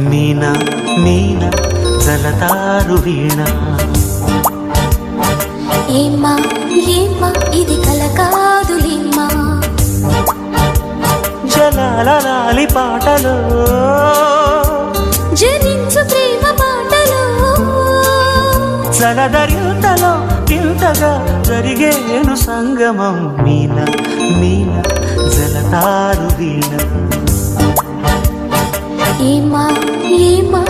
మీనా మీనా జలతారు వీణ ఏమ్మా ఏమ్మా ఇది కల కాదులేమ్మా జలాలి పాటలో జనించు ప్రేమ పాటలో జలధరింతలో ఇంతగా జరిగేను సంగమం మీనా మీనా జలతారు వీణ ఏమ్మా ఏమ్మా